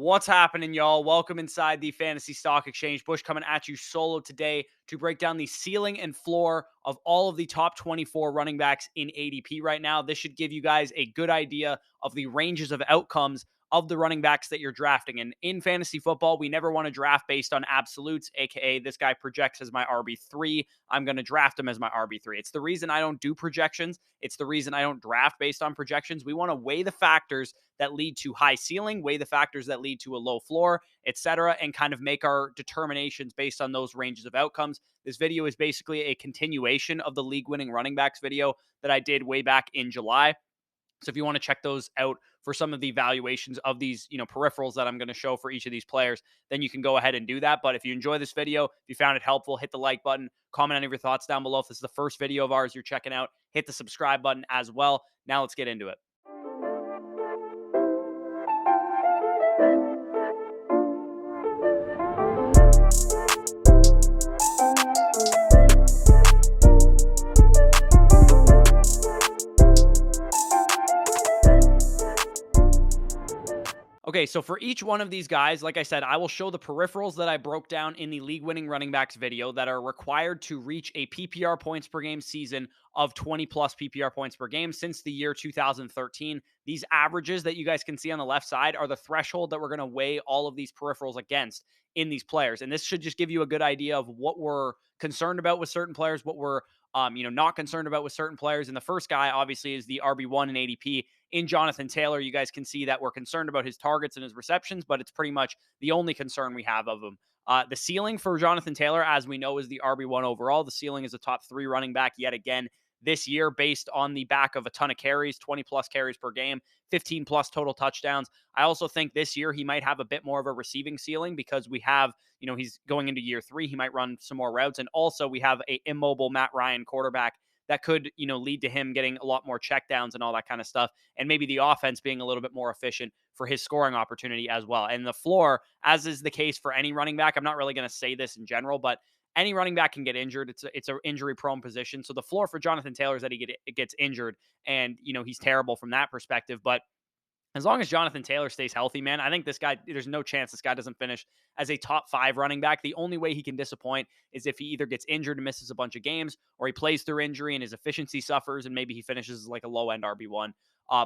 What's happening, y'all? Welcome inside the Fantasy Stock Exchange. Bush coming at you solo today to break down the ceiling and floor of all of the top 24 running backs in ADP right now. This should give you guys a good idea of the ranges of outcomes of the running backs that you're drafting. And in fantasy football, we never want to draft based on absolutes, aka this guy projects as my RB3. I'm going to draft him as my RB3. It's the reason I don't do projections. It's the reason I don't draft based on projections. We want to weigh the factors that lead to high ceiling, weigh the factors that lead to a low floor, etc., and kind of make our determinations based on those ranges of outcomes. This video is basically a continuation of the league winning running backs video that I did way back in July. So if you want to check those out for some of the valuations of these, peripherals that I'm going to show for each of these players, then you can go ahead and do that. But if you enjoy this video, if you found it helpful, hit the like button, comment any of your thoughts down below. If this is the first video of ours you're checking out, hit the subscribe button as well. Now let's get into it. Okay, so for each one of these guys, like I said, I will show the peripherals that I broke down in the league-winning running backs video that are required to reach a PPR points per game season of 20-plus PPR points per game since the year 2013. These averages that you guys can see on the left side are the threshold that we're going to weigh all of these peripherals against in these players. And this should just give you a good idea of what we're concerned about with certain players, what we're not concerned about with certain players. And the first guy, obviously, is the RB1 in ADP in Jonathan Taylor. You guys can see that we're concerned about his targets and his receptions, but it's pretty much the only concern we have of him. The ceiling for Jonathan Taylor, as we know, is the RB1 overall. The ceiling is a top 3 running back yet again this year, based on the back of a ton of carries, 20-plus carries per game, 15-plus total touchdowns. I also think this year he might have a bit more of a receiving ceiling because we have, he's going into year 3. He might run some more routes. And also we have a immobile Matt Ryan quarterback that could, lead to him getting a lot more checkdowns and all that kind of stuff. And maybe the offense being a little bit more efficient for his scoring opportunity as well. And the floor, as is the case for any running back, I'm not really going to say this in general, but any running back can get injured. It's an injury prone position. So the floor for Jonathan Taylor is that he gets injured, and, he's terrible from that perspective. But as long as Jonathan Taylor stays healthy, man, I think this guy, there's no chance this guy doesn't finish as a top 5 running back. The only way he can disappoint is if he either gets injured and misses a bunch of games, or he plays through injury and his efficiency suffers, and maybe he finishes like a low end RB1,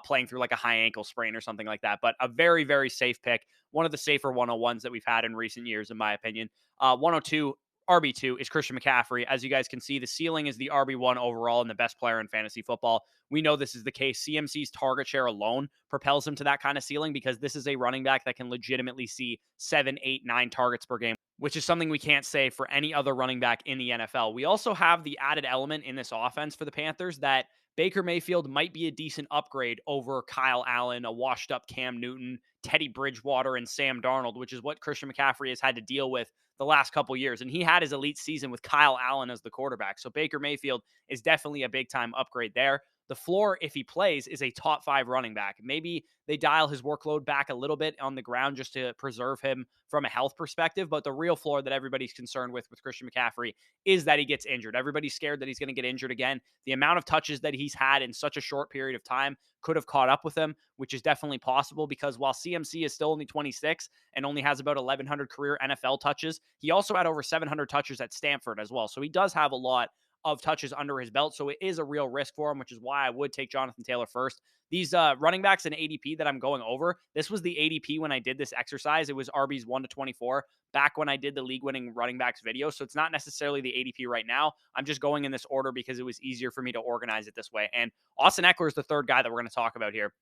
playing through like a high ankle sprain or something like that. But a very, very safe pick. One of the safer 101s that we've had in recent years, in my opinion. 102. RB2 is Christian McCaffrey. As you guys can see, the ceiling is the RB1 overall and the best player in fantasy football. We know this is the case. CMC's target share alone propels him to that kind of ceiling because this is a running back that can legitimately see 7, 8, 9 targets per game, which is something we can't say for any other running back in the NFL. We also have the added element in this offense for the Panthers that Baker Mayfield might be a decent upgrade over Kyle Allen, a washed-up Cam Newton, Teddy Bridgewater, and Sam Darnold, which is what Christian McCaffrey has had to deal with the last couple years. And he had his elite season with Kyle Allen as the quarterback. So Baker Mayfield is definitely a big-time upgrade there. The floor, if he plays, is a top 5 running back. Maybe they dial his workload back a little bit on the ground just to preserve him from a health perspective. But the real floor that everybody's concerned with Christian McCaffrey is that he gets injured. Everybody's scared that he's going to get injured again. The amount of touches that he's had in such a short period of time could have caught up with him, which is definitely possible because while CMC is still only 26 and only has about 1,100 career NFL touches, he also had over 700 touches at Stanford as well. So he does have a lot of touches under his belt. So it is a real risk for him, which is why I would take Jonathan Taylor first. These running backs in ADP that I'm going over, this was the ADP when I did this exercise. It was RBs 1 to 24 back when I did the league winning running backs video. So it's not necessarily the ADP right now. I'm just going in this order because it was easier for me to organize it this way. And Austin Ekeler is the third guy that we're going to talk about here.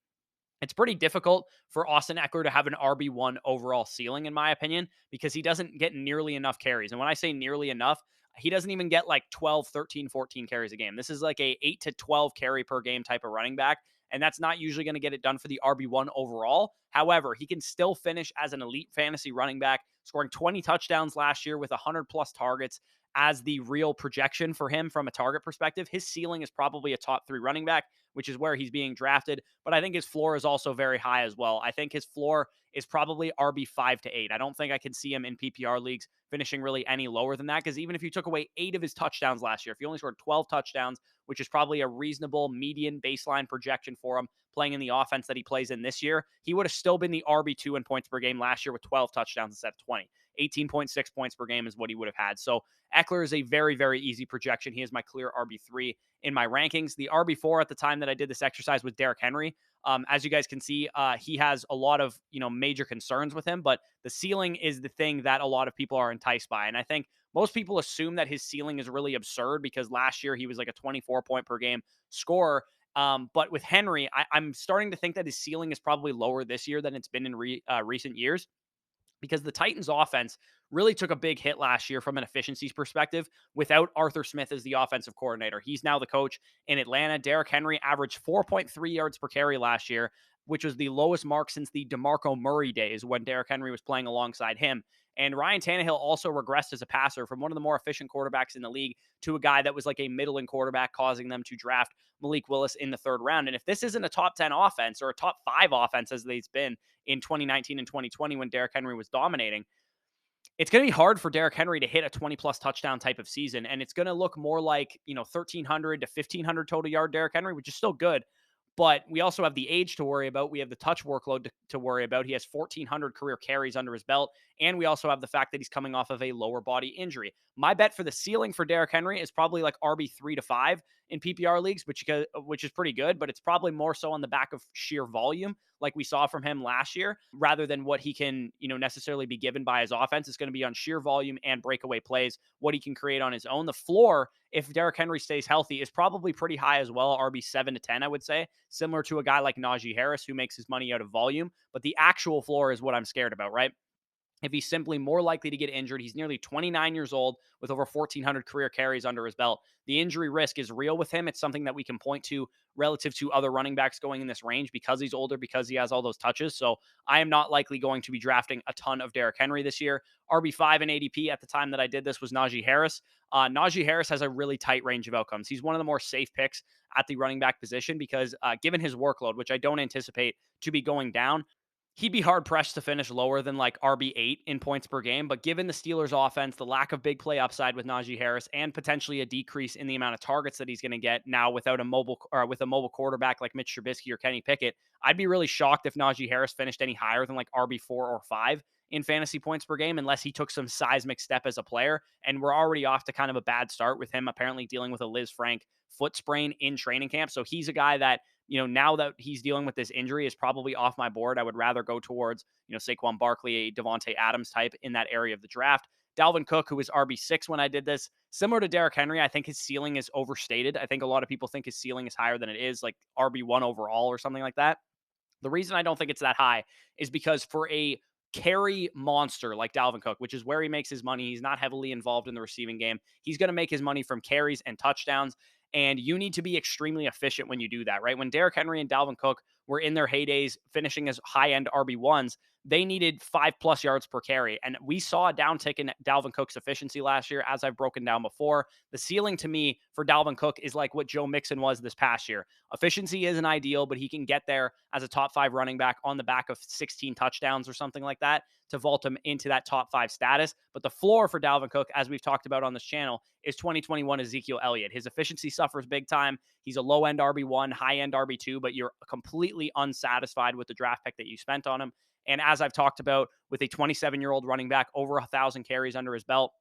It's pretty difficult for Austin Ekeler to have an RB1 overall ceiling, in my opinion, because he doesn't get nearly enough carries. And when I say nearly enough, he doesn't even get like 12, 13, 14 carries a game. This is like a 8 to 12 carry per game type of running back. And that's not usually going to get it done for the RB1 overall. However, he can still finish as an elite fantasy running back, scoring 20 touchdowns last year with 100-plus targets as the real projection for him from a target perspective. His ceiling is probably a top 3 running back, which is where he's being drafted. But I think his floor is also very high as well. I think his floor is probably RB 5 to 8. I don't think I can see him in PPR leagues finishing really any lower than that, because even if you took away 8 of his touchdowns last year, if he only scored 12 touchdowns which is probably a reasonable median baseline projection for him playing in the offense that he plays in this year, he would have still been the RB2 in points per game last year with 12 touchdowns instead of 20. 18.6 points per game is what he would have had. So Ekeler is a very, very easy projection. He is my clear RB3 in my rankings. The RB4 at the time that I did this exercise was Derrick Henry. As you guys can see, he has a lot of major concerns with him, but the ceiling is the thing that a lot of people are enticed by. And I think most people assume that his ceiling is really absurd because last year he was like a 24 point per game scorer. But with Henry, I'm starting to think that his ceiling is probably lower this year than it's been in recent years, because the Titans offense really took a big hit last year from an efficiencies perspective without Arthur Smith as the offensive coordinator. He's now the coach in Atlanta. Derrick Henry averaged 4.3 yards per carry last year, which was the lowest mark since the DeMarco Murray days when Derrick Henry was playing alongside him. And Ryan Tannehill also regressed as a passer from one of the more efficient quarterbacks in the league to a guy that was like a middling quarterback, causing them to draft Malik Willis in the third round. And if this isn't a top 10 offense or a top 5 offense as they've been in 2019 and 2020 when Derrick Henry was dominating, it's going to be hard for Derrick Henry to hit a 20-plus touchdown type of season. And it's going to look more like, 1,300 to 1,500 total yard Derrick Henry, which is still good. But we also have the age to worry about. We have the touch workload to worry about. He has 1,400 career carries under his belt. And we also have the fact that he's coming off of a lower body injury. My bet for the ceiling for Derrick Henry is probably like RB3 to 5 in PPR leagues, which is pretty good, but it's probably more so on the back of sheer volume, like we saw from him last year, rather than what he can, necessarily be given by his offense. It's going to be on sheer volume and breakaway plays, what he can create on his own. The floor, if Derrick Henry stays healthy, is probably pretty high as well, RB7 to 10, I would say, similar to a guy like Najee Harris, who makes his money out of volume. But the actual floor is what I'm scared about, right? If he's simply more likely to get injured, he's nearly 29 years old with over 1,400 career carries under his belt. The injury risk is real with him. It's something that we can point to relative to other running backs going in this range because he's older, because he has all those touches. So I am not likely going to be drafting a ton of Derrick Henry this year. RB5 and ADP at the time that I did this was Najee Harris. Najee Harris has a really tight range of outcomes. He's one of the more safe picks at the running back position because given his workload, which I don't anticipate to be going down, he'd be hard pressed to finish lower than like RB8 in points per game. But given the Steelers offense, the lack of big play upside with Najee Harris, and potentially a decrease in the amount of targets that he's going to get now without with a mobile quarterback like Mitch Trubisky or Kenny Pickett, I'd be really shocked if Najee Harris finished any higher than like RB4 or 5 in fantasy points per game, unless he took some seismic step as a player. And we're already off to kind of a bad start with him apparently dealing with a Liz Frank foot sprain in training camp. So he's a guy that, now that he's dealing with this injury, is probably off my board. I would rather go towards, Saquon Barkley, a Davante Adams type in that area of the draft. Dalvin Cook, who was RB6 when I did this, similar to Derrick Henry, I think his ceiling is overstated. I think a lot of people think his ceiling is higher than it is, like RB1 overall or something like that. The reason I don't think it's that high is because for a carry monster like Dalvin Cook, which is where he makes his money, he's not heavily involved in the receiving game. He's going to make his money from carries and touchdowns. And you need to be extremely efficient when you do that, right? When Derrick Henry and Dalvin Cook were in their heydays, finishing as high-end RB1s, they needed 5+ yards per carry. And we saw a downtick in Dalvin Cook's efficiency last year, as I've broken down before. The ceiling to me for Dalvin Cook is like what Joe Mixon was this past year. Efficiency isn't ideal, but he can get there as a top 5 running back on the back of 16 touchdowns or something like that to vault him into that top 5 status. But the floor for Dalvin Cook, as we've talked about on this channel, is 2021 Ezekiel Elliott. His efficiency suffers big time. He's a low-end RB1, high-end RB2, but you're completely unsatisfied with the draft pick that you spent on him. And as I've talked about, with a 27-year-old running back, over 1,000 carries under his belt,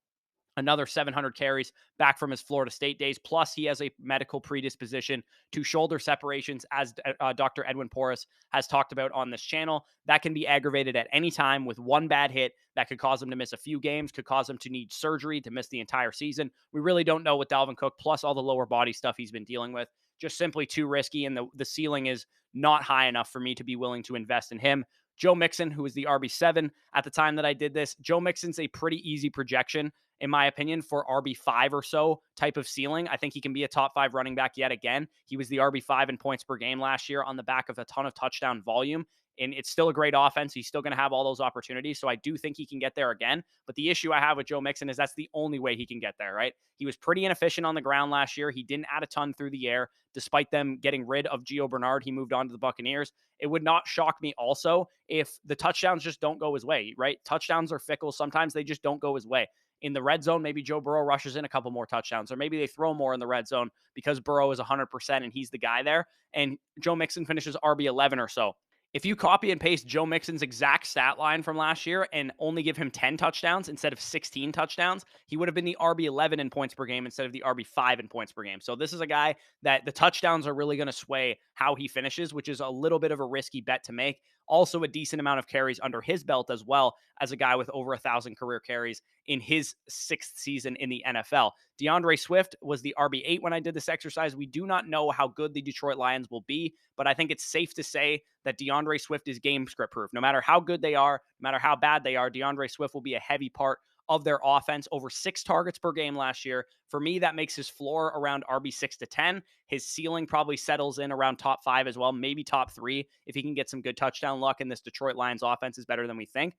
another 700 carries back from his Florida State days. Plus, he has a medical predisposition to shoulder separations, as Dr. Edwin Porras has talked about on this channel. That can be aggravated at any time with one bad hit that could cause him to miss a few games, could cause him to need surgery to miss the entire season. We really don't know with Dalvin Cook, plus all the lower body stuff he's been dealing with. Just simply too risky, and the ceiling is not high enough for me to be willing to invest in him. Joe Mixon, who was the RB7 at the time that I did this, Joe Mixon's a pretty easy projection, in my opinion, for RB5 or so type of ceiling. I think he can be a top 5 running back yet again. He was the RB5 in points per game last year on the back of a ton of touchdown volume. And it's still a great offense. He's still going to have all those opportunities. So I do think he can get there again. But the issue I have with Joe Mixon is that's the only way he can get there, right? He was pretty inefficient on the ground last year. He didn't add a ton through the air. Despite them getting rid of Gio Bernard, he moved on to the Buccaneers. It would not shock me also if the touchdowns just don't go his way, right? Touchdowns are fickle. Sometimes they just don't go his way. In the red zone, maybe Joe Burrow rushes in a couple more touchdowns, or maybe they throw more in the red zone because Burrow is 100% and he's the guy there. And Joe Mixon finishes RB11 or so. If you copy and paste Joe Mixon's exact stat line from last year and only give him 10 touchdowns instead of 16 touchdowns, he would have been the RB11 in points per game instead of the RB5 in points per game. So this is a guy that the touchdowns are really going to sway how he finishes, which is a little bit of a risky bet to make. Also, a decent amount of carries under his belt as well as a guy with over 1,000 career carries in his 6th season in the NFL. DeAndre Swift was the RB8 when I did this exercise. We do not know how good the Detroit Lions will be, but I think it's safe to say that DeAndre Swift is game script proof. No matter how good they are, no matter how bad they are, DeAndre Swift will be a heavy part of their offense. Over 6 targets per game last year. For me, that makes his floor around RB6 to 10. His ceiling probably settles in around top 5 as well, maybe top 3 if he can get some good touchdown luck, and this Detroit Lions offense is better than we think.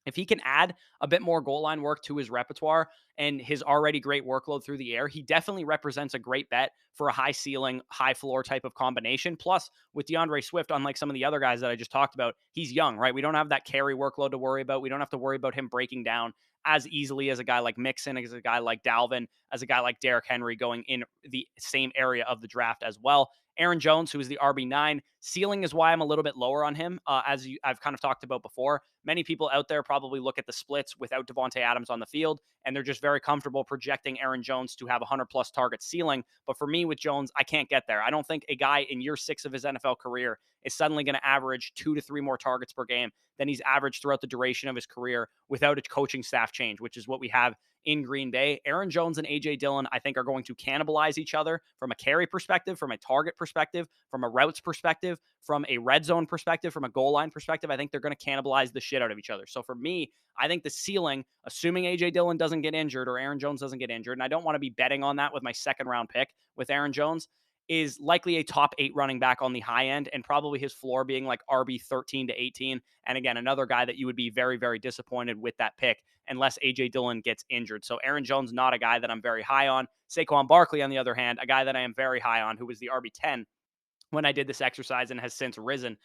If he can add a bit more goal line work to his repertoire and his already great workload through the air, he definitely represents a great bet for a high ceiling, high floor type of combination. Plus, with DeAndre Swift, unlike some of the other guys that I just talked about, he's young, right? We don't have that carry workload to worry about. We don't have to worry about him breaking down as easily as a guy like Mixon, as a guy like Dalvin, as a guy like Derrick Henry going in the same area of the draft as well. Aaron Jones, who is the RB9, ceiling is why I'm a little bit lower on him, I've kind of talked about before. Many people out there probably look at the splits without Davante Adams on the field, and they're just very comfortable projecting Aaron Jones to have a 100-plus target ceiling. But for me with Jones, I can't get there. I don't think a guy in year 6 of his NFL career is suddenly going to average 2 to 3 more targets per game than he's averaged throughout the duration of his career without a coaching staff change, which is what we have in Green Bay. Aaron Jones and A.J. Dillon, I think, are going to cannibalize each other from a carry perspective, from a target perspective, from a routes perspective, from a red zone perspective, from a goal line perspective. I think they're going to cannibalize the shit out of each other. So for me, I think the ceiling, assuming A.J. Dillon doesn't get injured or Aaron Jones doesn't get injured, and I don't want to be betting on that with my 2nd round pick with Aaron Jones, is likely a top 8 running back on the high end, and probably his floor being like RB 13 to 18. And again, another guy that you would be very, very disappointed with that pick unless A.J. Dillon gets injured. So Aaron Jones, not a guy that I'm very high on. Saquon Barkley, on the other hand, a guy that I am very high on, who was the RB 10 when I did this exercise and has since risen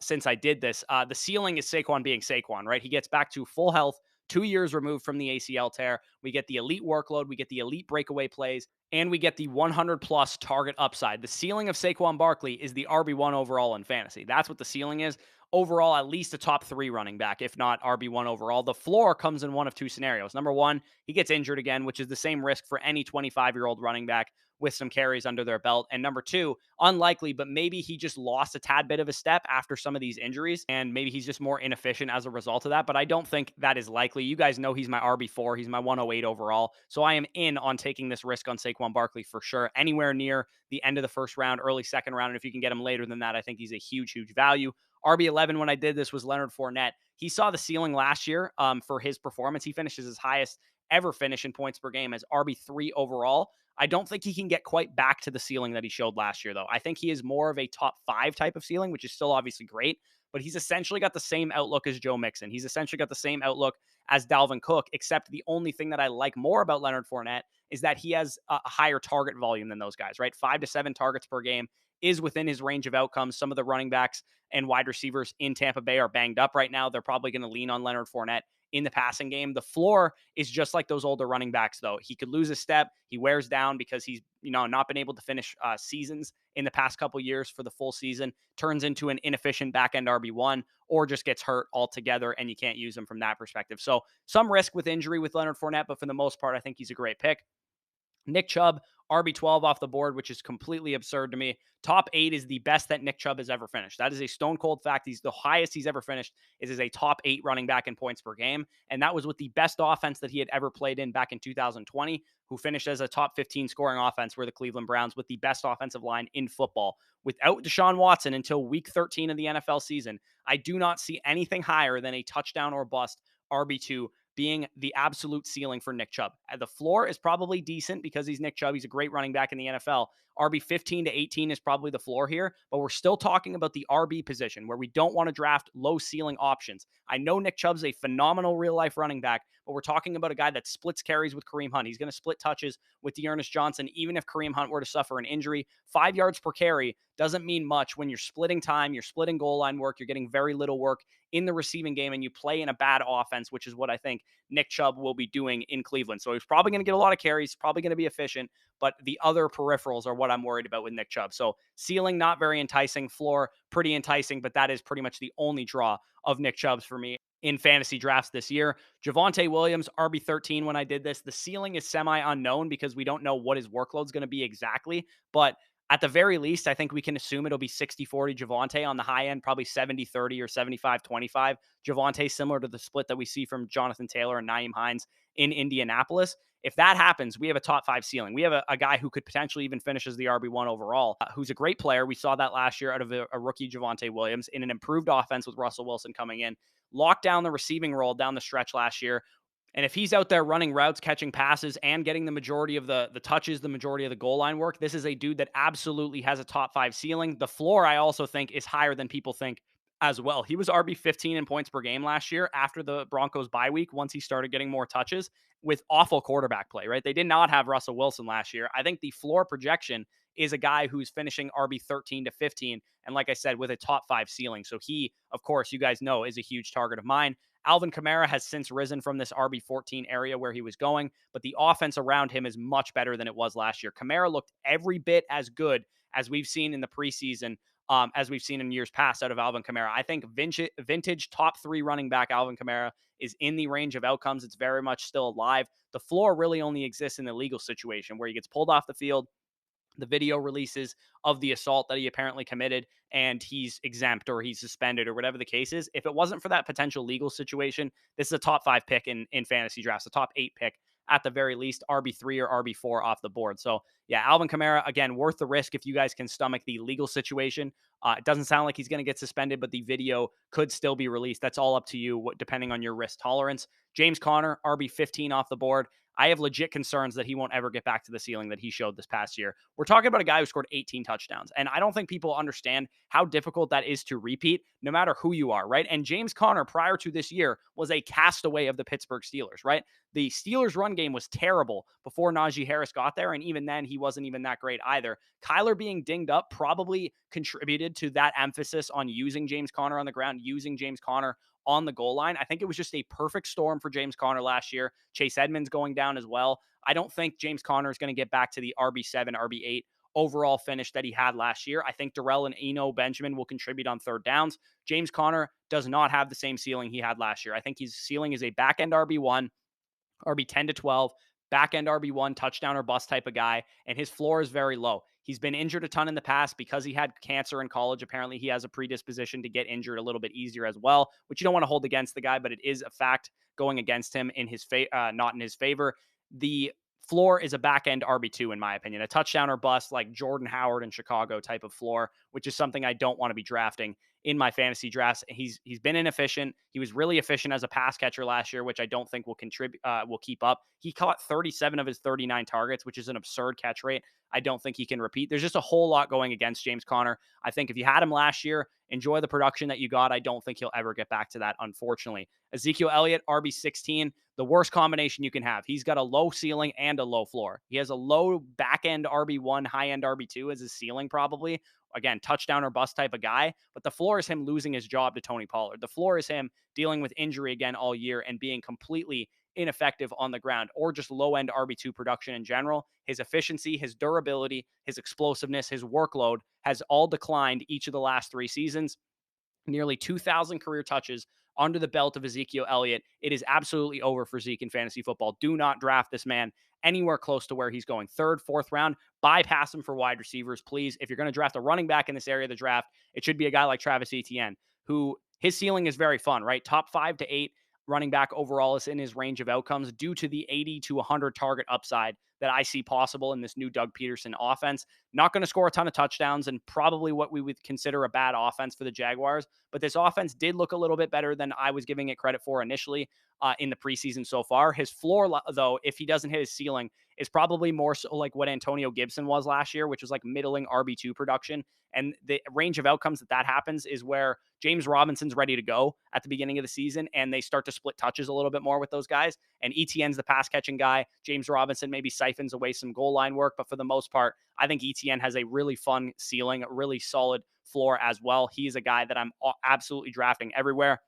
since I did this. The ceiling is Saquon being Saquon, right? He gets back to full health 2 years removed from the ACL tear. We get the elite workload, we get the elite breakaway plays, and we get the 100-plus target upside. The ceiling of Saquon Barkley is the RB1 overall in fantasy. That's what the ceiling is. Overall, at least a top 3 running back, if not RB1 overall. The floor comes in one of 2 scenarios. Number 1, he gets injured again, which is the same risk for any 25-year-old running back with some carries under their belt. And number 2, unlikely, but maybe he just lost a tad bit of a step after some of these injuries, and maybe he's just more inefficient as a result of that. But I don't think that is likely. You guys know he's my RB4. He's my 108 overall. So I am in on taking this risk on Saquon Barkley for sure. Anywhere near the end of the 1st round, early 2nd round. And if you can get him later than that, I think he's a huge, huge value. RB11 when I did this was Leonard Fournette. He saw the ceiling last year for his performance. He finishes his highest ever finish in points per game as RB3 overall. I don't think he can get quite back to the ceiling that he showed last year, though. I think he is more of a top 5 type of ceiling, which is still obviously great, but he's essentially got the same outlook as Joe Mixon. He's essentially got the same outlook as Dalvin Cook, except the only thing that I like more about Leonard Fournette is that he has a higher target volume than those guys, right? 5 to 7 targets per game is within his range of outcomes. Some of the running backs and wide receivers in Tampa Bay are banged up right now. They're probably going to lean on Leonard Fournette in the passing game. The floor is just like those older running backs, though. He could lose a step. He wears down because he's, not been able to finish seasons in the past couple years for the full season, turns into an inefficient back-end RB1, or just gets hurt altogether, and you can't use him from that perspective. So some risk with injury with Leonard Fournette, but for the most part, I think he's a great pick. Nick Chubb, RB12 off the board, which is completely absurd to me. Top 8 is the best that Nick Chubb has ever finished. That is a stone cold fact. He's the highest he's ever finished is as a top 8 running back in points per game. And that was with the best offense that he had ever played in back in 2020, who finished as a top 15 scoring offense, were the Cleveland Browns, with the best offensive line in football. Without Deshaun Watson until week 13 of the NFL season, I do not see anything higher than a touchdown or bust RB2 being the absolute ceiling for Nick Chubb. The floor is probably decent because he's Nick Chubb. He's a great running back in the NFL. RB 15 to 18 is probably the floor here, but we're still talking about the RB position where we don't want to draft low ceiling options. I know Nick Chubb's a phenomenal real life running back, but we're talking about a guy that splits carries with Kareem Hunt. He's going to split touches with Dearness Johnson, even if Kareem Hunt were to suffer an injury. 5 yards per carry doesn't mean much when you're splitting time, you're splitting goal line work, you're getting very little work in the receiving game, and you play in a bad offense, which is what I think Nick Chubb will be doing in Cleveland. So he's probably going to get a lot of carries, probably going to be efficient, but the other peripherals are what I'm worried about with Nick Chubb. So ceiling, not very enticing. Floor, pretty enticing, but that is pretty much the only draw of Nick Chubb's for me in fantasy drafts this year. Javonte Williams, RB13 when I did this. The ceiling is semi-unknown because we don't know what his workload is going to be exactly, but at the very least, I think we can assume it'll be 60-40 Javonte on the high end, probably 70-30 or 75-25 Javonte, similar to the split that we see from Jonathan Taylor and Nyheim Hines in Indianapolis. If that happens, we have a top 5 ceiling. We have a guy who could potentially even finish as the RB1 overall, who's a great player. We saw that last year out of a rookie Javonte Williams in an improved offense with Russell Wilson coming in. Locked down the receiving role down the stretch last year. And if he's out there running routes, catching passes, and getting the majority of the touches, the majority of the goal line work, this is a dude that absolutely has a top 5 ceiling. The floor, I also think, is higher than people think as well. He was RB15 in points per game last year after the Broncos bye week, once he started getting more touches with awful quarterback play, right? They did not have Russell Wilson last year. I think the floor projection is a guy who's finishing RB13 to 15. And like I said, with a top 5 ceiling. So he, of course, you guys know, is a huge target of mine. Alvin Kamara has since risen from this RB14 area where he was going, but the offense around him is much better than it was last year. Kamara looked every bit as good as we've seen in the preseason, as we've seen in years past out of Alvin Kamara. I think vintage top 3 running back Alvin Kamara is in the range of outcomes. It's very much still alive. The floor really only exists in the legal situation where he gets pulled off the field, the video releases of the assault that he apparently committed, and he's exempt or he's suspended or whatever the case is. If it wasn't for that potential legal situation, this is a top 5 pick in fantasy drafts, a top 8 pick at the very least, RB3 or RB4 off the board. So yeah, Alvin Kamara, again, worth the risk if you guys can stomach the legal situation. It doesn't sound like he's going to get suspended, but the video could still be released. That's all up to you, depending on your risk tolerance. James Conner, RB15 off the board. I have legit concerns that he won't ever get back to the ceiling that he showed this past year. We're talking about a guy who scored 18 touchdowns, and I don't think people understand how difficult that is to repeat, no matter who you are, right? And James Conner, prior to this year, was a castaway of the Pittsburgh Steelers, right? The Steelers' run game was terrible before Najee Harris got there, and even then, he wasn't even that great either. Kyler being dinged up probably contributed to that emphasis on using James Conner on the ground, using James Conner on the goal line. I think it was just a perfect storm for James Conner last year. Chase Edmonds going down as well. I don't think James Conner is going to get back to the RB7, RB8 overall finish that he had last year. I think Darrell and Eno Benjamin will contribute on third downs. James Conner does not have the same ceiling he had last year. I think his ceiling is a back end RB1, RB10 to 12, back end RB1, touchdown or bust type of guy, and his floor is very low. He's been injured a ton in the past because he had cancer in college. Apparently, he has a predisposition to get injured a little bit easier as well, which you don't want to hold against the guy, but it is a fact going against him in his not in his favor. The floor is a back end RB2, in my opinion, a touchdown or bust like Jordan Howard in Chicago type of floor, which is something I don't want to be drafting in my fantasy drafts. He's been inefficient. He was really efficient as a pass catcher last year, which I don't think will contribute will keep up. He caught 37 of his 39 targets, which is an absurd catch rate. I don't think he can repeat. There's just a whole lot going against James Conner. I think if you had him last year, enjoy the production that you got. I don't think he'll ever get back to that, unfortunately. Ezekiel Elliott, RB16, the worst combination you can have. He's got a low ceiling and a low floor. He has a low back end RB1, high end RB2 as his ceiling probably. Again, touchdown or bust type of guy, but the floor is him losing his job to Tony Pollard. The floor is him dealing with injury again all year and being completely ineffective on the ground, or just low end RB2 production in general. His efficiency, his durability, his explosiveness, his workload has all declined each of the last 3 seasons. Nearly 2,000 career touches under the belt of Ezekiel Elliott. It is absolutely over for Zeke in fantasy football. Do not draft this man anywhere close to where he's going. 3rd, 4th round, bypass him for wide receivers, please. If you're going to draft a running back in this area of the draft, it should be a guy like Travis Etienne, who his ceiling is very fun, right? Top 5 to 8 running back overall is in his range of outcomes due to the 80 to 100 target upside that I see possible in this new Doug Peterson offense. Not going to score a ton of touchdowns and probably what we would consider a bad offense for the Jaguars, but this offense did look a little bit better than I was giving it credit for initially in the preseason so far. His floor, though, if he doesn't hit his ceiling, is probably more so like what Antonio Gibson was last year, which was like middling RB2 production. And the range of outcomes that happens is where James Robinson's ready to go at the beginning of the season, and they start to split touches a little bit more with those guys. And Etienne's the pass catching guy. James Robinson maybe siphons away some goal line work. But for the most part, I think Etienne has a really fun ceiling, a really solid floor as well. He's a guy that I'm absolutely drafting everywhere.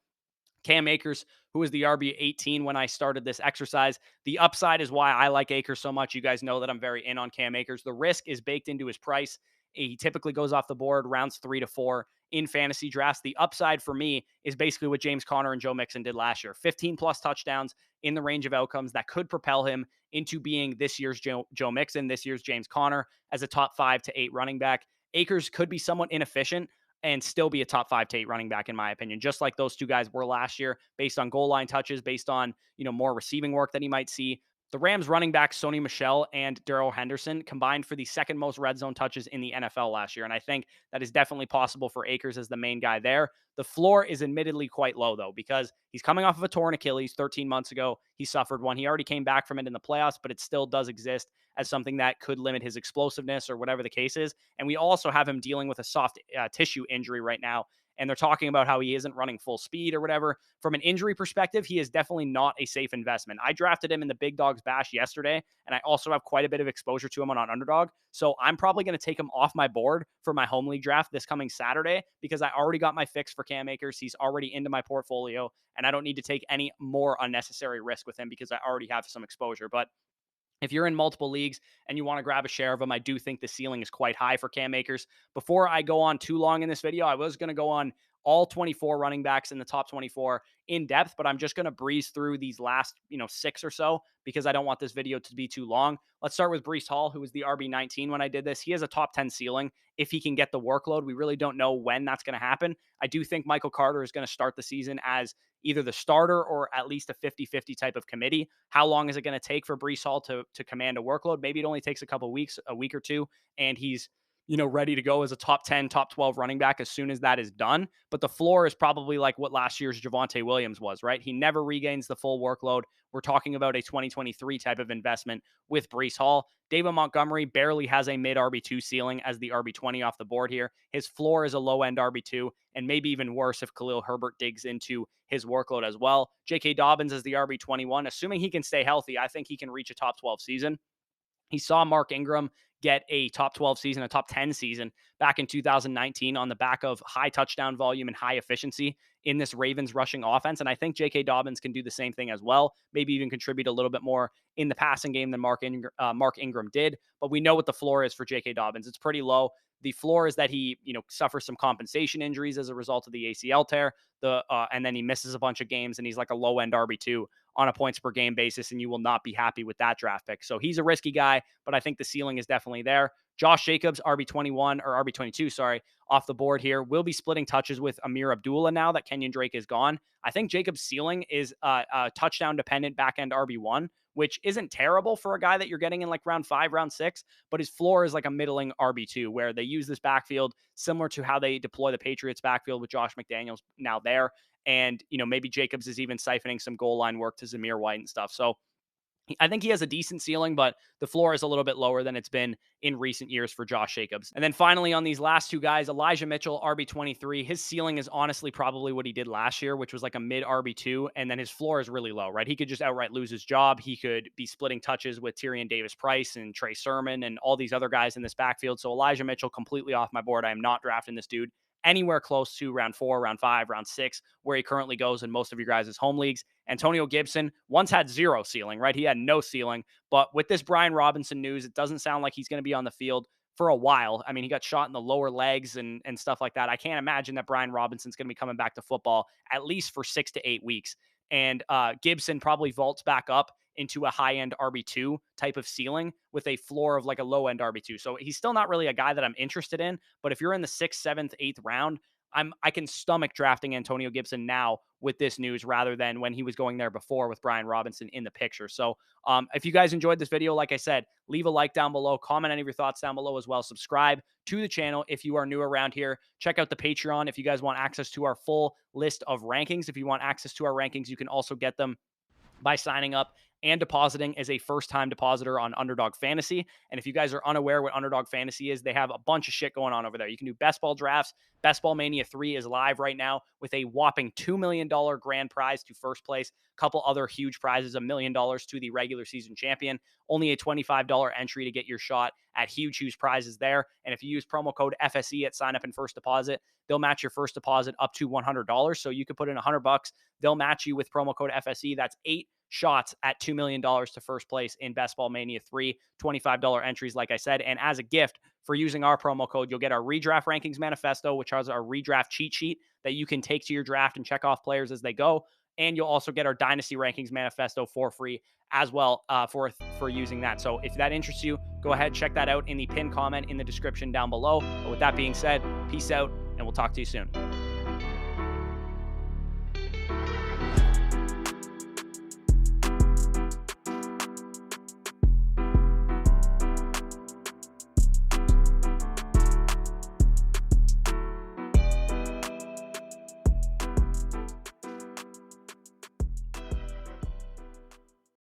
Cam Akers, who was the RB18 when I started this exercise. The upside is why I like Akers so much. You guys know that I'm very in on Cam Akers. The risk is baked into his price. He typically goes off the board rounds 3 to 4 in fantasy drafts. The upside for me is basically what James Conner and Joe Mixon did last year. 15 plus touchdowns in the range of outcomes that could propel him into being this year's Joe Mixon, this year's James Conner as a top 5 to 8 running back. Akers could be somewhat inefficient and still be a top 5 to 8 running back, in my opinion, just like those two guys were last year, based on goal line touches, based on, more receiving work that he might see. The Rams running backs, Sony Michel and Darrell Henderson, combined for the second most red zone touches in the NFL last year. And I think that is definitely possible for Akers as the main guy there. The floor is admittedly quite low, though, because he's coming off of a torn Achilles 13 months ago. He suffered one. He already came back from it in the playoffs, but it still does exist as something that could limit his explosiveness or whatever the case is. And we also have him dealing with a soft tissue injury right now. And they're talking about how he isn't running full speed or whatever. From an injury perspective, he is definitely not a safe investment. I drafted him in the Big Dogs Bash yesterday, and I also have quite a bit of exposure to him on Underdog. So I'm probably going to take him off my board for my home league draft this coming Saturday because I already got my fix for Cam Akers. He's already into my portfolio, and I don't need to take any more unnecessary risk with him because I already have some exposure. But if you're in multiple leagues and you want to grab a share of them, I do think the ceiling is quite high for Cam Akers. Before I go on too long in this video, I was going to go on all 24 running backs in the top 24 in depth, but I'm just going to breeze through these last, 6 or so because I don't want this video to be too long. Let's start with Breece Hall, who was the RB19 when I did this. He has a top 10 ceiling if he can get the workload. We really don't know when that's going to happen. I do think Michael Carter is going to start the season as either the starter or at least a 50-50 type of committee. How long is it going to take for Breece Hall to command a workload? Maybe it only takes a couple weeks, a week or two, and he's ready to go as a top 10, top 12 running back as soon as that is done. But the floor is probably like what last year's Javonte Williams was, right? He never regains the full workload. We're talking about a 2023 type of investment with Breece Hall. David Montgomery barely has a mid RB2 ceiling as the RB20 off the board here. His floor is a low end RB2, and maybe even worse if Khalil Herbert digs into his workload as well. J.K. Dobbins is the RB21. Assuming he can stay healthy, I think he can reach a top 12 season. He saw Mark Ingram get a top 12 season, a top 10 season back in 2019 on the back of high touchdown volume and high efficiency in this Ravens rushing offense. And I think J.K. Dobbins can do the same thing as well, maybe even contribute a little bit more in the passing game than Mark Ingram did. But we know what the floor is for J.K. Dobbins. It's pretty low. The floor is that he, suffers some compensation injuries as a result of the ACL tear. And then he misses a bunch of games, and he's like a low end RB2 on a points per game basis, and you will not be happy with that draft pick. So he's a risky guy, but I think the ceiling is definitely there. Josh Jacobs, RB21 or RB22, sorry, off the board here, will be splitting touches with Amir Abdullah now that Kenyon Drake is gone. I think Jacobs' ceiling is touchdown dependent back end RB1, which isn't terrible for a guy that you're getting in like round 5, round 6, but his floor is like a middling RB2 where they use this backfield similar to how they deploy the Patriots backfield with Josh McDaniels now there. And, maybe Jacobs is even siphoning some goal line work to Zamir White and stuff. So I think he has a decent ceiling, but the floor is a little bit lower than it's been in recent years for Josh Jacobs. And then finally, on these last two guys, Elijah Mitchell, RB23, his ceiling is honestly probably what he did last year, which was like a mid RB2. And then his floor is really low, right? He could just outright lose his job. He could be splitting touches with Tyrion Davis Price and Trey Sermon and all these other guys in this backfield. So Elijah Mitchell completely off my board. I am not drafting this dude anywhere close to round 4, round 5, round 6, where he currently goes in most of your guys' home leagues. Antonio Gibson once had zero ceiling, right? He had no ceiling. But with this Brian Robinson news, it doesn't sound like he's going to be on the field for a while. I mean, he got shot in the lower legs and stuff like that. I can't imagine that Brian Robinson's going to be coming back to football at least for 6 to 8 weeks. And Gibson probably vaults back up into a high-end RB2 type of ceiling with a floor of like a low-end RB2. So he's still not really a guy that I'm interested in, but if you're in the 6th, 7th, 8th round, I can stomach drafting Antonio Gibson now with this news rather than when he was going there before with Brian Robinson in the picture. So if you guys enjoyed this video, like I said, leave a like down below, comment any of your thoughts down below as well. Subscribe to the channel if you are new around here. Check out the Patreon if you guys want access to our full list of rankings. If you want access to our rankings, you can also get them by signing up and depositing as a first-time depositor on Underdog Fantasy. And if you guys are unaware what Underdog Fantasy is, they have a bunch of shit going on over there. You can do best ball drafts. Best Ball Mania 3 is live right now with a whopping $2 million grand prize to first place. A couple other huge prizes, $1 million to the regular season champion. Only a $25 entry to get your shot at huge prizes there. And if you use promo code FSE at sign up and first deposit, they'll match your first deposit up to $100. So you could put in $100. They'll match you with promo code FSE. That's 8 shots at $2 million to first place in Best Ball Mania 3, $25 entries, like I said. And as a gift for using our promo code, you'll get our redraft rankings manifesto, which has our redraft cheat sheet that you can take to your draft and check off players as they go. And you'll also get our Dynasty Rankings Manifesto for free as well for using that. So if that interests you, go ahead, check that out in the pinned comment in the description down below. But with that being said, peace out, and we'll talk to you soon.